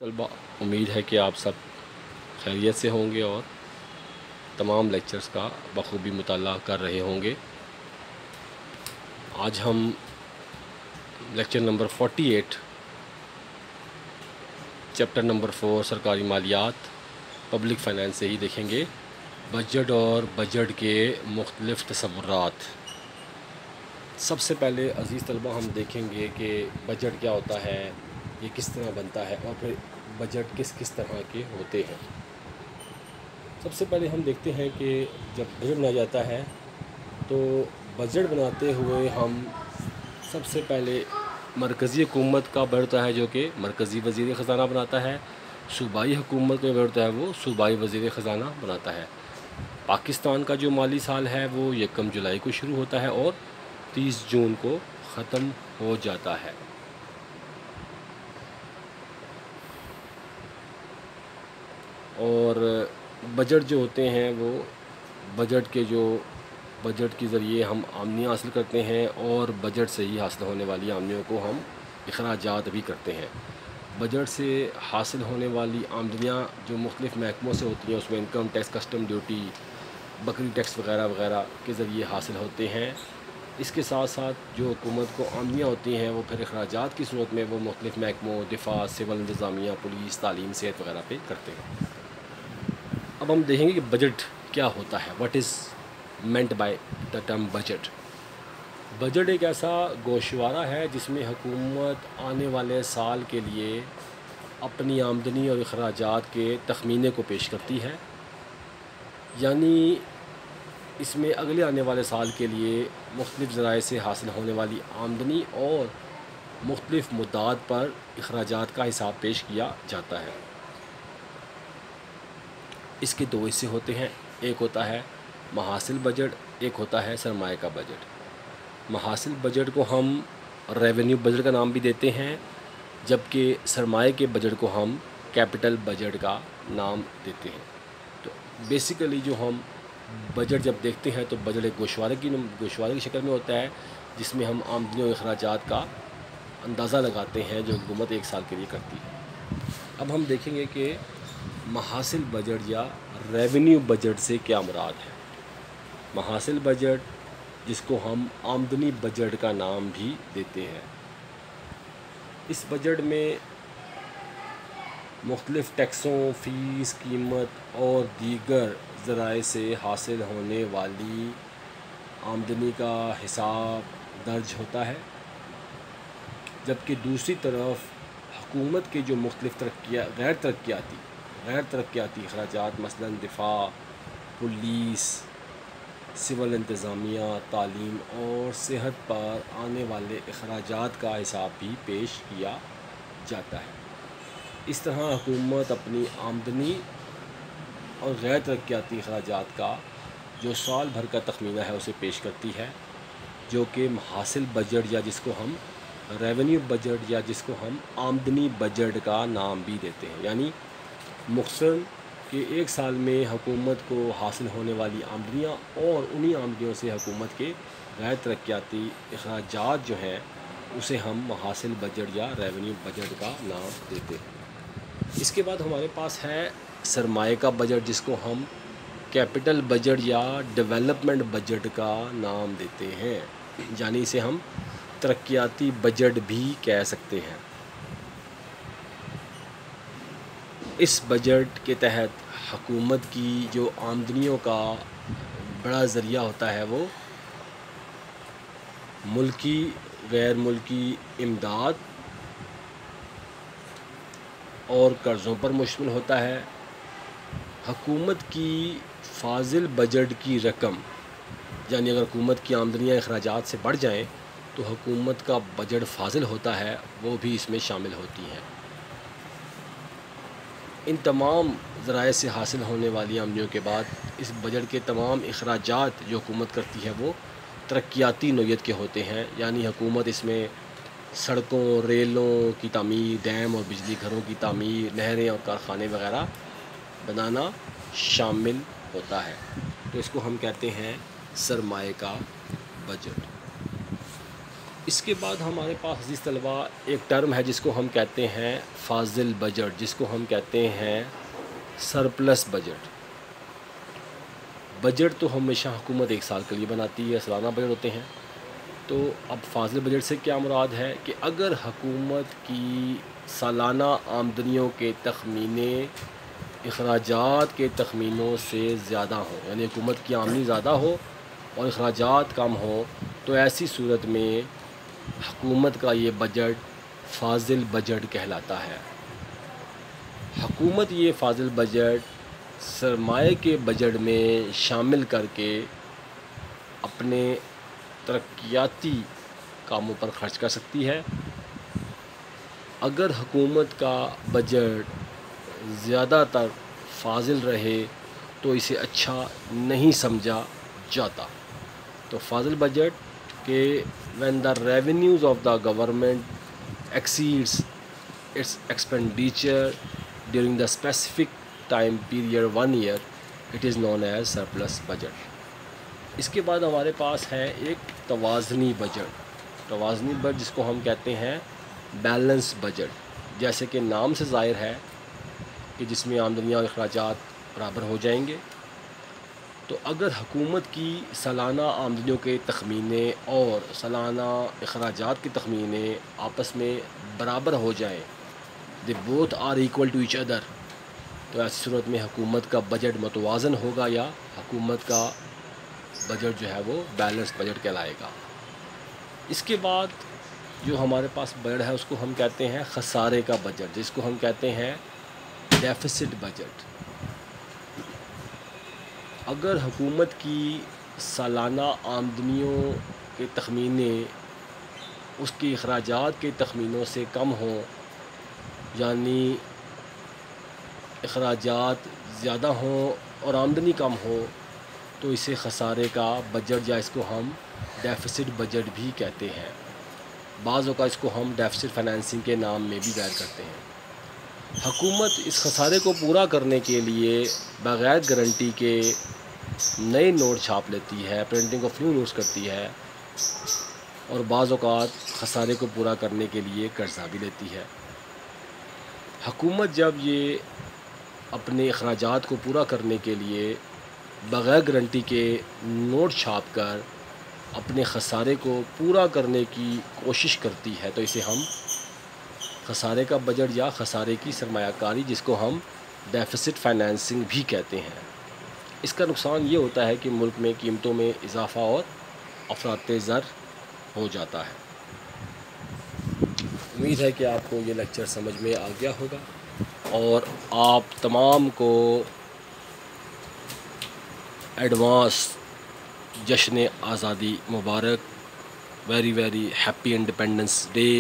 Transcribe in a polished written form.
तलबा, उम्मीद है कि आप सब खैरियत से होंगे और तमाम लेक्चर्स का बखूबी मुताला कर रहे होंगे। आज हम लेक्चर नंबर 48 चैप्टर नंबर 4 सरकारी मालियात पब्लिक फ़ाइनेंस से ही देखेंगे। बजट और बजट के मुख्तलिफ़ तसव्वुरात। सबसे पहले अज़ीज़ तलबा हम देखेंगे कि बजट क्या होता है, ये किस तरह बनता है और फिर बजट किस किस तरह के होते हैं। सबसे पहले हम देखते हैं कि जब बजट बनाया जाता है तो बजट बनाते हुए हम सबसे पहले मरकज़ी हुकूमत का बजट होता है जो कि मरकज़ी वज़ीर ख़ज़ाना बनाता है। सूबाई हुकूमत का बजट होता है वो सूबाई वज़ीर ख़ज़ाना बनाता है। पाकिस्तान का जो माली साल है वो 1 जुलाई को शुरू होता है और 30 जून को ख़त्म हो जाता है। और बजट जो होते हैं वो बजट के ज़रिए हम आमदनियाँ हासिल करते हैं और बजट से ही हासिल होने वाली आमदनियों को हम अखराजात भी करते हैं। बजट से हासिल होने वाली आमदनियाँ जो मुख्तलिफ़ महकमों से होती हैं उसमें इनकम टैक्स, कस्टम ड्यूटी, बकरी टैक्स वगैरह वगैरह के ज़रिए हासिल होते हैं। इसके साथ साथ जो हुकूमत को आमदनियाँ होती हैं वो फिर अखराजात की सूरत में वो मुख्तलिफ़ महकमों दिफा, सिविल इंतज़ामिया, पुलिस, तालीम, सेहत वगैरह पे करते हैं। अब हम देखेंगे कि बजट क्या होता है। What is meant by the term budget. Budget एक ऐसा गोशवारा है जिसमें हुकूमत आने वाले साल के लिए अपनी आमदनी और अखराजात के तखमीने को पेश करती है, यानी इसमें अगले आने वाले साल के लिए मुख्तलिफ़ ज़राए से हासिल होने वाली आमदनी और मुख्तलिफ़ मुद्दात पर अखराजात का हिसाब पेश किया जाता है। इसके दो हिस्से होते हैं, एक होता है महासिल बजट, एक होता है सरमाए का बजट। महासिल बजट को हम रेवेन्यू बजट का नाम भी देते हैं, जबकि सरमाए के बजट को हम कैपिटल बजट का नाम देते हैं। तो बेसिकली जो हम बजट जब देखते हैं तो बजट एक गोशवारे की शक्ल में होता है जिसमें हम आमदनी और अखराजात का अंदाज़ा लगाते हैं जो हुकूमत एक साल के लिए करती है। अब हम देखेंगे कि महासिल बजट या रेवेन्यू बजट से क्या मुराद है। महासिल बजट, जिसको हम आमदनी बजट का नाम भी देते हैं, इस बजट में मुख्तलिफ़ टैक्सों, फ़ीस, कीमत और दीगर ज़राए से हासिल होने वाली आमदनी का हिसाब दर्ज होता है, जबकि दूसरी तरफ हुकूमत के जो मुख्तलिफ़ गैर तरक्याती अखराजात मसलन दिफा, पुलिस, सिविल इंतज़ामिया, तालीम और सेहत पर आने वाले अखराजात का हिसाब भी पेश किया जाता है। इस तरह हुकूमत अपनी आमदनी और गैर तरक्याती अखराजात का जो साल भर का तखमीना है उसे पेश करती है, जो कि महासिल बजट या जिसको हम रेवेन्यू बजट या जिसको हम आमदनी बजट का नाम भी देते हैं। यानी मुख्तसर कि एक साल में हुकूमत को हासिल होने वाली आमदनियाँ और उन्हीं आमदनियों से हुकूमत के गैर तरक्याती अखराजात जो हैं उसे हम महासिल बजट या रेवेन्यू बजट का नाम देते हैं। इसके बाद हमारे पास है सरमाए का बजट, जिसको हम कैपिटल बजट या डेवलपमेंट बजट का नाम देते हैं, यानी इसे हम तरक्याती बजट भी कह सकते हैं। इस बजट के तहत हुकूमत की जो आमदनियों का बड़ा ज़रिया होता है वो मुल्की, गैर मुल्की इमदाद और कर्ज़ों पर मुश्तमिल होता है। हुकूमत की फाजिल बजट की रकम, यानी अगर हुकूमत की आमदनियाँ अखराजात से बढ़ जाएं तो हुकूमत का बजट फाजिल होता है, वो भी इसमें शामिल होती हैं। इन तमाम ज़राए से हासिल होने वाली आमदनियों के बाद इस बजट के तमाम अखराजात जो हुकूमत करती है वो तरक्याती नौइयत के होते हैं, यानी हुकूमत इसमें सड़कों, रेलों की तामीर, डैम और बिजली घरों की तामीर, नहरें और कारखाने वगैरह बनाना शामिल होता है। तो इसको हम कहते हैं सरमाए का बजट। اس کے بعد ہمارے پاس عزیز طلبہ ایک ٹرم ہے جس کو ہم کہتے ہیں فاضل بجٹ، جس کو ہم کہتے ہیں سرپلس بجٹ۔ بجٹ تو ہمیشہ حکومت ایک سال کے لیے بناتی ہے، سالانہ بجٹ ہوتے ہیں۔ تو اب فاضل بجٹ سے کیا مراد ہے کہ اگر حکومت کی سالانہ آمدنیوں کے تخمینے اخراجات کے تخمینوں سے زیادہ ہوں، یعنی حکومت کی آمدنی زیادہ ہو اور اخراجات کم ہوں، تو ایسی صورت میں حکومت کا یہ بجٹ فاضل بجٹ کہلاتا ہے۔ حکومت یہ فاضل بجٹ سرمایہ کے بجٹ میں شامل کر کے اپنے ترقیاتی کاموں پر خرچ کر سکتی ہے۔ اگر حکومت کا بجٹ زیادہ تر فاضل رہے تو اسے اچھا نہیں سمجھا جاتا۔ تو فاضل بجٹ کہ when the revenues of the government exceeds its expenditure during the specific time period 1 year, it is known as surplus budget۔ اس کے بعد ہمارے پاس ہے ایک توازنی بجٹ۔ توازنی بجٹ جس کو ہم کہتے ہیں بیلنس بجٹ، جیسے کہ نام سے ظاہر ہے کہ جس میں آمدنیاں اور اخراجات برابر ہو جائیں گے۔ تو اگر حکومت کی سالانہ آمدنیوں کے تخمینے اور سالانہ اخراجات کے تخمینے آپس میں برابر ہو جائیں، they both are equal to each other، تو ایسی صورت میں حکومت کا بجٹ متوازن ہوگا یا حکومت کا بجٹ جو ہے وہ بیلنس بجٹ کہلائے گا۔ اس کے بعد جو ہمارے پاس بجٹ ہے اس کو ہم کہتے ہیں خسارے کا بجٹ، جس کو ہم کہتے ہیں ڈیفیسٹ بجٹ۔ اگر حکومت کی سالانہ آمدنیوں کے تخمینے اس کی اخراجات کے تخمینوں سے کم ہوں، یعنی اخراجات زیادہ ہوں اور آمدنی کم ہو، تو اسے خسارے کا بجٹ یا اس کو ہم ڈیفیسٹ بجٹ بھی کہتے ہیں۔ بعض اوقات اس کو ہم ڈیفیسٹ فائنینسنگ کے نام میں بھی ظاہر کرتے ہیں۔ حکومت اس خسارے کو پورا کرنے کے لیے بغیر گارنٹی کے نئے نوٹ چھاپ لیتی ہے، پرنٹنگ آف نیو نوٹس کرتی ہے، اور بعض اوقات خسارے کو پورا کرنے کے لیے قرضہ بھی لیتی ہے۔ حکومت جب یہ اپنے اخراجات کو پورا کرنے کے لیے بغیر گارنٹی کے نوٹ چھاپ کر اپنے خسارے کو پورا کرنے کی کوشش کرتی ہے، تو اسے ہم خسارے کا بجٹ یا خسارے کی سرمایہ کاری، جس کو ہم ڈیفیسٹ فائنینسنگ بھی کہتے ہیں۔ اس کا نقصان یہ ہوتا ہے کہ ملک میں قیمتوں میں اضافہ اور افراط زر ہو جاتا ہے۔ امید ہے کہ آپ کو یہ لیکچر سمجھ میں آ گیا ہوگا، اور آپ تمام کو ایڈوانس جشن آزادی مبارک۔ Very happy independence day.